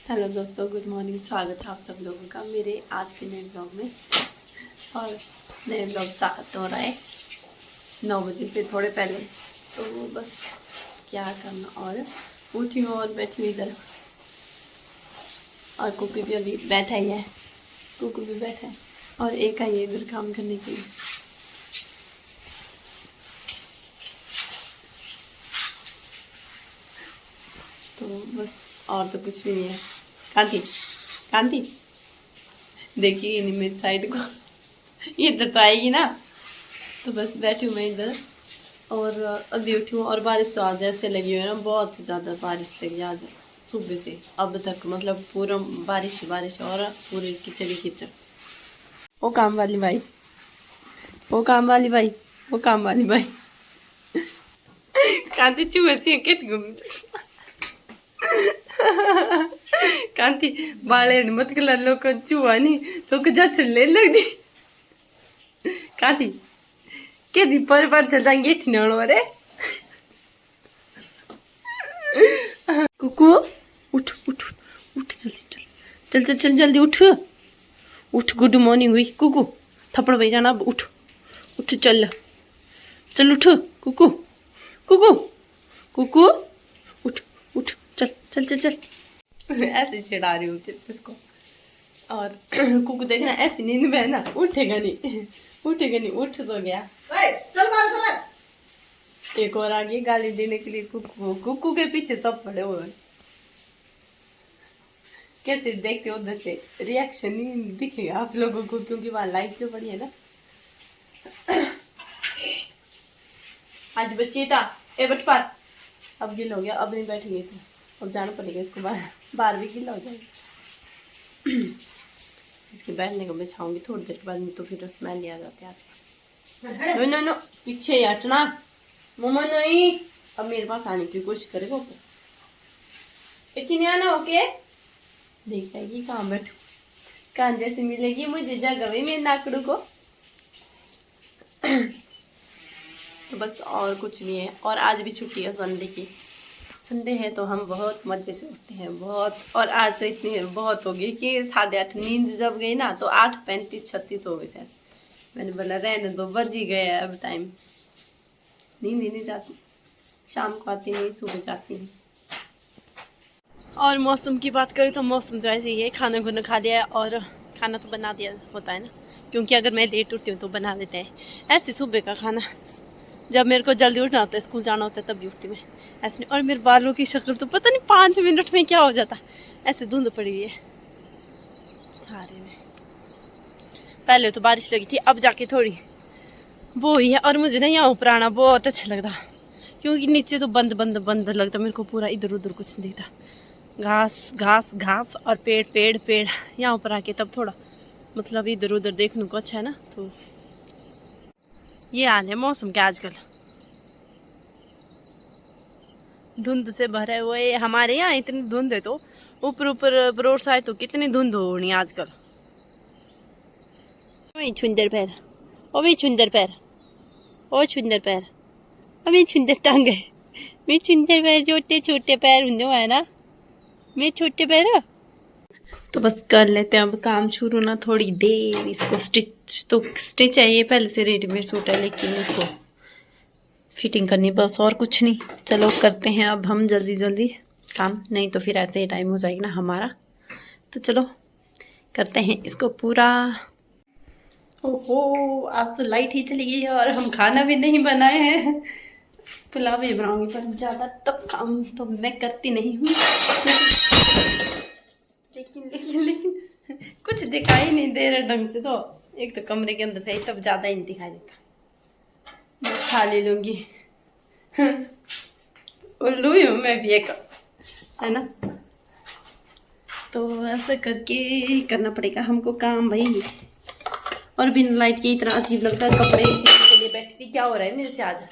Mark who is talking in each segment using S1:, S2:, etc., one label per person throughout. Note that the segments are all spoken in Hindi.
S1: हेलो दोस्तों, गुड मॉर्निंग। स्वागत है आप सब लोगों का मेरे आज के नए ब्लॉग में। और नए ब्लॉग स्टार्ट हो रहा है 9 बजे से थोड़े पहले। तो बस क्या करना, और उठी हूँ और बैठी हूँ इधर। और कुकू भी अभी बैठा ही है, कुकू भी बैठा है और एक आई है इधर काम करने के लिए। तो बस और तो कुछ भी नहीं है। कांति कांति देखिए नहीं मेरी साइड को, ये इधर तो आएगी ना। तो बस बैठी हूँ मैं इधर और अभी उठी हूँ। और बारिश तो आज ऐसे लगी हुई है ना, बहुत ज़्यादा बारिश लगी आज सुबह से अब तक। मतलब पूरा बारिश ही बारिश और पूरे कीचड़ ही कीचड़। वो काम वाली भाई, वो काम वाली भाई, वो काम वाली भाई कांति चूहे से कित घूम कांति बाले मत कला लोग चूहा नहीं तो जा चलने लग दी। कांति क्या दी पर चल जाएंगे थी ना रे। कुकू उठ उठ उठ, जल्दी चल चल चल चल जल्दी उठ उठ। गुड मॉर्निंग हुई कुकू, थप्पड़ भाई जाना। अब उठ उठ, चल चल उठ कुकू कुकू कुकू उठ उठ, चल चल चल चल। ऐसे चिढ़ा रही हूँ इसको। और कुकू देखना ऐसी नींद में है ना, उठेगा नहीं उठेगा नहीं। उठ तो गया,
S2: चल बाहर चल।
S1: एक और आगे गाली देने के लिए। कुकू कुकू के पीछे सब पड़े हुए हैं। कैसे देखते हो उधर से, रिएक्शन नहीं दिखेगा आप लोगों को क्योंकि वहाँ लाइट जो पड़ी है ना। आज बच्चे था ए बट पार, अब गिल हो गया, अब नहीं बैठेंगे थे। अब जाना पड़ेगा इसको बाहर भी गिला हो जाएगा। इसके बैठने को बिछाऊंगी थोड़ी देर के बाद, नहीं तो फिर स्मेल नहीं आ जाती आज। नो नो नो, पीछे ही हटना मम्मा, नहीं। अब मेरे पास आने की कोशिश करेगा ऊपर, इतनी आना ओके। देख पाएगी कहाँ बैठू, कहाँ जैसे मिलेगी मुझे जगह भी मेरे नाकड़ू को। तो बस और कुछ नहीं है। और आज भी छुट्टी है संडे की। संडे है तो हम बहुत मज़े से उठते हैं बहुत। और आज से इतनी बहुत हो गई कि 8:30 नींद जब गई ना तो 8:35-36 हो गए थे। मैंने बोला रहने दो, बज ही गए अब टाइम। नींद ही नहीं जाती, शाम को आती नहीं, सुबह जाती नहीं। और मौसम की बात करें तो मौसम तो ऐसे ही है। खाना खुना खा लिया और खाना तो बना दिया होता है ना, क्योंकि अगर मैं लेट उठती हूँ तो बना देते हैं। ऐसे सुबह का खाना, जब मेरे को जल्दी उठना होता है, स्कूल जाना होता है, तभी उठती मैं। ऐसे नहीं। और मेरे बालों की शक्ल तो पता नहीं 5 मिनट में क्या हो जाता, ऐसे धुंध पड़ी हुई है सारे में। पहले तो बारिश लगी थी, अब जाके थोड़ी वो हुई है। और मुझे ना यहाँ ऊपर आना बहुत अच्छा लगता, क्योंकि नीचे तो बंद बंद बंद लगता मेरे को पूरा, इधर उधर कुछ नहीं दिखता। घास घास घास और पेड़ पेड़ पेड़। यहाँ ऊपर आके तब थोड़ा मतलब इधर उधर देखने को अच्छा है ना। तो ये हाल है मौसम के आजकल, धुंध से भरे हुए। हमारे यहाँ इतनी धुंध है तो ऊपर ऊपर रोड साइड तो कितनी धुंध होनी आजकल। वही छुंदर पैर, ओ भी छुंदर पैर, ओ छुंदर पैर, अभी छुंदर टांग है। मैं छुंदर पैर, छोटे छोटे पैर होंगे है ना, मैं छोटे पैर। तो बस कर लेते हैं अब काम शुरू ना, थोड़ी देर। इसको स्टिच तो स्टिच है, ये पहले से रेडीमेड सूट है, लेकिन इसको फिटिंग करनी बस, और कुछ नहीं। चलो करते हैं अब हम जल्दी जल्दी काम, नहीं तो फिर ऐसे ही टाइम हो जाएगा ना हमारा। तो चलो करते हैं इसको पूरा। ओहो, आज तो लाइट ही चली गई है और हम खाना भी नहीं बनाए हैं। पुलाव ही बनाऊंगी, पर ज़्यादा टफ काम तो मैं करती नहीं हूँ। लेकिन लेकिन लेकिन कुछ दिखाई नहीं दे रहा ढंग से। तो एक तो कमरे के अंदर से तब ज़्यादा ही नहीं दिखाई देता। मैं खा ले लूँगी। उल्लू ही हूँ मैं भी एक, है ना। तो ऐसा करके करना पड़ेगा हमको काम भाई। और बिन लाइट के इतना अजीब लगता है। कपड़े सिलने के लिए बैठी थी, क्या हो रहा है मेरे से आज,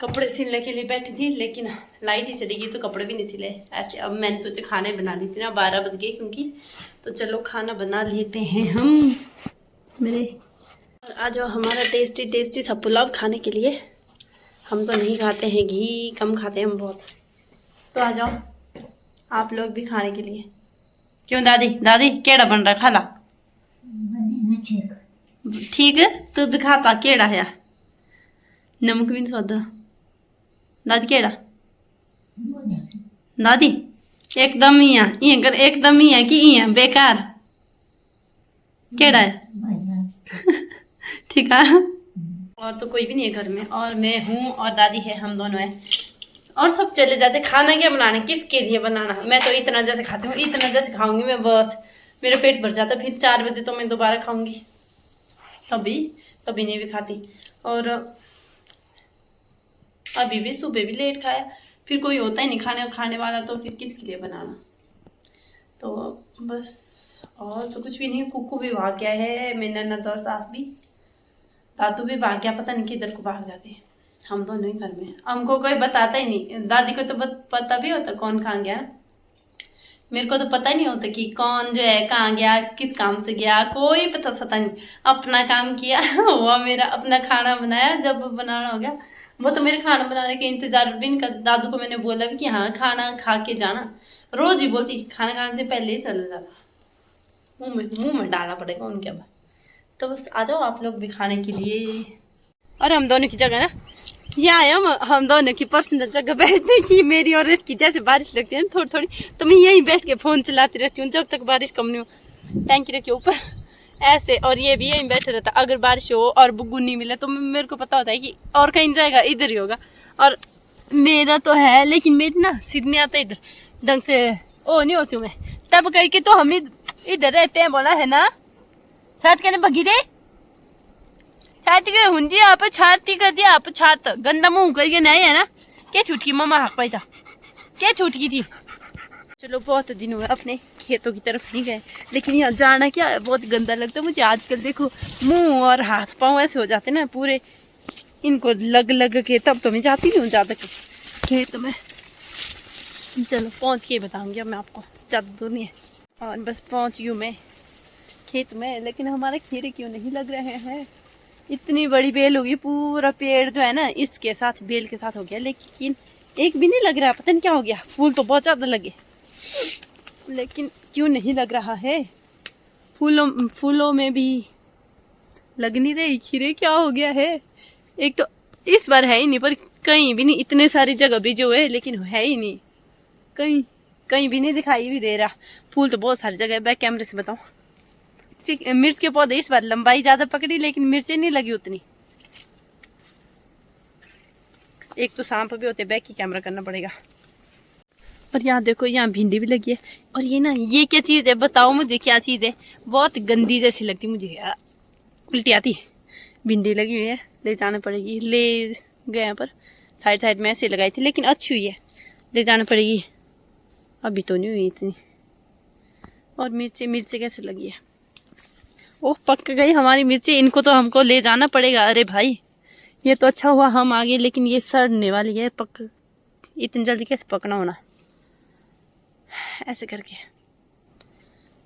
S1: कपड़े सिलने के लिए बैठी थी, लेकिन लाइट ही चली गई तो कपड़े भी नहीं सिले ऐसे। अब मैंने सोचा खाने बना ली थी ना, 12 बज गए क्योंकि। तो चलो खाना बना लेते हैं हम मेरे। आ जाओ हमारा टेस्टी टेस्टी सा पुलाव खाने के लिए। हम तो नहीं खाते हैं घी, कम खाते हैं हम बहुत। तो आ जाओ आप लोग भी खाने के लिए। क्यों दादी? दादी केड़ा बन रहा खाला? ठीक है तो दिखाता केड़ा है। नमक भी नहीं सौदा दादी केड़ा? दादी एकदम ही है ये कर, एकदम ही है कि ये है बेकार केड़ा है? ठीक है। और तो कोई भी नहीं है घर में, और मैं हूँ और दादी है, हम दोनों हैं और सब चले जाते। खाना क्या बनाना, किसके लिए बनाना? मैं तो इतना जैसे खाती हूँ, इतना जैसे खाऊंगी मैं, बस मेरा पेट भर जाता। फिर 4 बजे तो मैं दोबारा खाऊंगी, कभी कभी नहीं भी खाती। और अभी भी सुबह भी लेट खाया, फिर कोई होता ही नहीं खाने वाला, तो फिर किसके लिए बनाना? तो बस और तो कुछ भी नहीं। कुक्कू भी भाग गया है, मेरी ननद और सास भी, दादू भी भाग गया, पता नहीं किधर को भाग जाते हैं। हम दोनों ही घर में, हमको कोई बताता ही नहीं। दादी को तो पता भी होता कौन कहाँ गया, मेरे को तो पता ही नहीं होता कि कौन जो है कहाँ गया, किस काम से गया, कोई पता सता नहीं। अपना काम किया हुआ मेरा, अपना खाना बनाया, जब बनाना हो गया। वो तो मेरे खाना बनाने के इंतजार भी नहीं करता। दादू को मैंने बोला भी कि हाँ खाना खा के जाना, रोज ही बोलती खाना खाने से पहले ही चला जाता, मुंह में डालना पड़ेगा उनके। अब तो बस आ जाओ आप लोग भी खाने के लिए। और हम दोनों की जगह ना यहाँ आए हम दोनों की पर्सनल जगह बैठने की, मेरी और इसकी। जैसे बारिश लगती है ना थोड़ी थोड़ी, तो मैं यहीं बैठ के फ़ोन चलाती रहती हूँ जब तक बारिश कम नहीं हो। टैंकी रखी ऊपर ऐसे, और ये भी यहीं बैठे रहता। अगर बारिश हो और बुग्गू नहीं मिले तो मेरे को पता होता है कि और कहीं जाएगा, इधर ही होगा। और मेरा तो है, लेकिन मेरी ना सिर नहीं आता इधर ढंग से, ओ नहीं होती हूँ मैं तब करके। तो हम इधर रहते हैं, बोला है ना साथ कहने बगी दे छाती के हुंजी आप छाती कर दिया, आप छात गंदा मुंह करके नहीं है ना। क्या छुटकी मम्मा हाथ पाई था, क्या छुटकी थी। चलो बहुत दिन हुए अपने खेतों की तरफ नहीं गए, लेकिन यहाँ जाना क्या है, बहुत गंदा लगता है मुझे आजकल। देखो मुंह और हाथ पाँव ऐसे हो जाते ना पूरे, इनको लग के, तब तो मैं जाती नहीं हूँ ज़्यादा खेत में। चलो पहुँच के बताऊँगी अब मैं आपको, ज़्यादा दूर नहीं है। और बस पहुँच गई हूँ मैं खेत में, लेकिन हमारे खीरे क्यों नहीं लग रहे हैं। इतनी बड़ी बेल होगी, पूरा पेड़ जो है ना इसके साथ बेल के साथ हो गया, लेकिन एक भी नहीं लग रहा। पता नहीं क्या हो गया, फूल तो बहुत ज़्यादा लगे लेकिन क्यों नहीं लग रहा है। फूलों में भी लग नहीं रही खीरे, क्या हो गया है। एक तो इस बार है ही नहीं, पर कहीं भी नहीं। इतने सारी जगह भी जो है लेकिन है ही नहीं, कहीं भी नहीं दिखाई भी दे रहा। फूल तो बहुत सारी जगह है, बैक कैमरे से बताओ। मिर्च के पौधे इस बार लंबाई ज्यादा पकड़ी, लेकिन मिर्चें नहीं लगी उतनी। एक तो सांप भी होते, बैक की कैमरा करना पड़ेगा। और यहाँ देखो, यहाँ भिंडी भी लगी है। और ये ना, ये क्या चीज़ है बताओ मुझे, क्या चीज़ है, बहुत गंदी जैसी लगती मुझे, उल्टी आती। भिंडी लगी हुई है, ले जाना पड़ेगी। ले गए पर साइड में ऐसे लगाई थी, लेकिन अच्छी हुई है, ले जाना पड़ेगी। अभी तो नहीं हुई इतनी। और मिर्ची कैसे लगी है, ओह पक गई हमारी मिर्ची, इनको तो हमको ले जाना पड़ेगा। अरे भाई ये तो अच्छा हुआ हम आ गए, लेकिन ये सड़ने वाली है। इतनी जल्दी कैसे पकना होना। ऐसे करके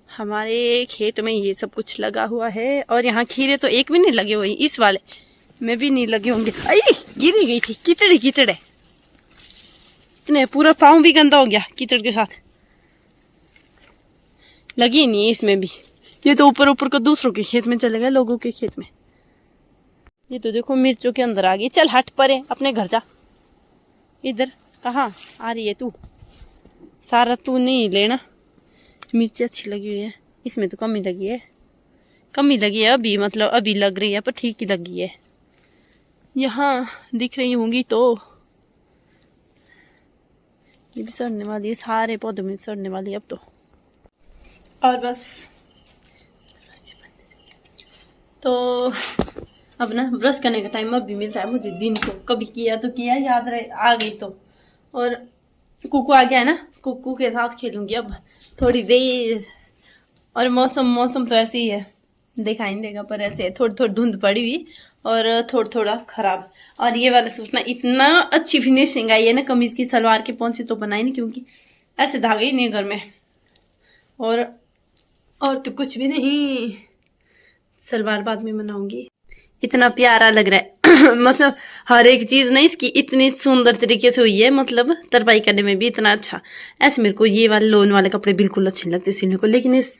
S1: हमारे खेत में ये सब कुछ लगा हुआ है। और यहाँ खीरे तो एक भी नहीं लगे हुए, इस वाले में भी नहीं लगे होंगे। आई गिरी गई थी, कीचड़ है इतने, पूरा पाँव भी गंदा हो गया कीचड़ के साथ। लगी नहीं है इसमें भी। ये तो ऊपर का दूसरों के खेत में चले गए, लोगों के खेत में। ये तो देखो मिर्चों के अंदर आ गई। चल हट परे, अपने घर जा। इधर कहाँ आ रही है तू, सारा तू नहीं लेना। मिर्ची अच्छी लगी हुई है, इसमें तो कमी लगी है अभी, मतलब अभी लग रही है पर ठीक ही लगी है। यहाँ दिख रही होंगी तो ये भी सड़ने वाली है, सारे पौधे में सड़ने वाली है अब तो। और बस तो अब ना ब्रश करने का टाइम अब भी मिलता है मुझे दिन को, कभी किया तो किया, याद रहे आ गई तो। और कुकू आ गया है ना, कुकू के साथ खेलूंगी अब थोड़ी देर। और मौसम तो ऐसे ही है, दिखाई नहीं देगा पर ऐसे थोड़ी धुंध पड़ी हुई और थोड़ा ख़राब। और ये वाला सूट ना इतना अच्छी फिनिशिंग आई है ना, कमीज़ की सलवार के पहुंचे तो बनाई नहीं, क्योंकि ऐसे धागे ही नहीं घर में। और तो कुछ भी नहीं, सलवार बाद में बनाऊंगी। इतना प्यारा लग रहा है मतलब हर एक चीज ना इसकी इतनी सुंदर तरीके से हुई है, मतलब तरपाई करने में भी इतना अच्छा। ऐसे मेरे को ये वाले लोन वाले कपड़े बिल्कुल अच्छे नहीं लगते सिलने को, लेकिन इस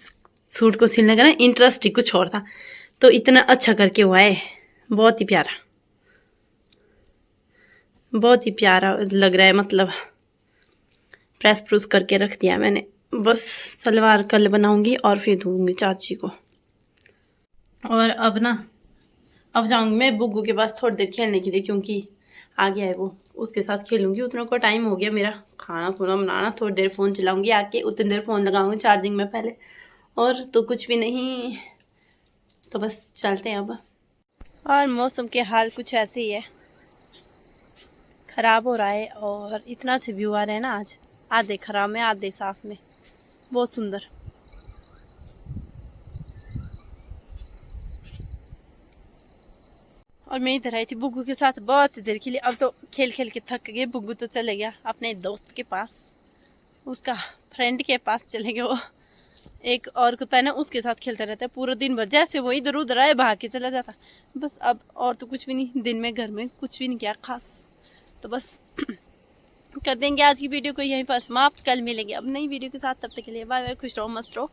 S1: सूट को सिलने का ना इंटरेस्ट ही कुछ और था, तो इतना अच्छा करके हुआ है, बहुत ही प्यारा, बहुत ही प्यारा लग रहा है। मतलब प्रेस प्रूस करके रख दिया मैंने, बस सलवार कल बनाऊंगी और फिर दूंगी चाची को। और अब जाऊंगी मैं बुग्गू के पास थोड़ी देर खेलने के लिए, क्योंकि आ गया है वो, उसके साथ खेलूंगी। उतना को टाइम हो गया मेरा खाना खुना बनाना, थोड़ी देर फ़ोन चलाऊंगी आके, उतनी देर फ़ोन लगाऊंगी चार्जिंग में पहले, और तो कुछ भी नहीं। तो बस चलते हैं अब। और मौसम के हाल कुछ ऐसे ही है, ख़राब हो रहा है, और इतना अच्छे व्यू आ रहे हैं ना आज, आधे खराब में आधे साफ में, बहुत सुंदर। और मैं इधर आई थी बुग्गू के साथ बहुत देर के लिए। अब तो खेल खेल के थक गए, बुग्गू तो चले गया अपने दोस्त के पास, उसका फ्रेंड के पास चले गए। वो एक और कुत्ता है ना, उसके साथ खेलता रहता है पूरा दिन भर, जैसे वो इधर उधर आए भाग के चला जाता। बस अब और तो कुछ भी नहीं, दिन में घर में कुछ भी नहीं किया खास। तो बस कर देंगे आज की वीडियो को यहीं पर समाप्त, कल मिलेंगे अब नई वीडियो के साथ। तब तक के लिए बाय बाय, खुश रहो मस्त रहो।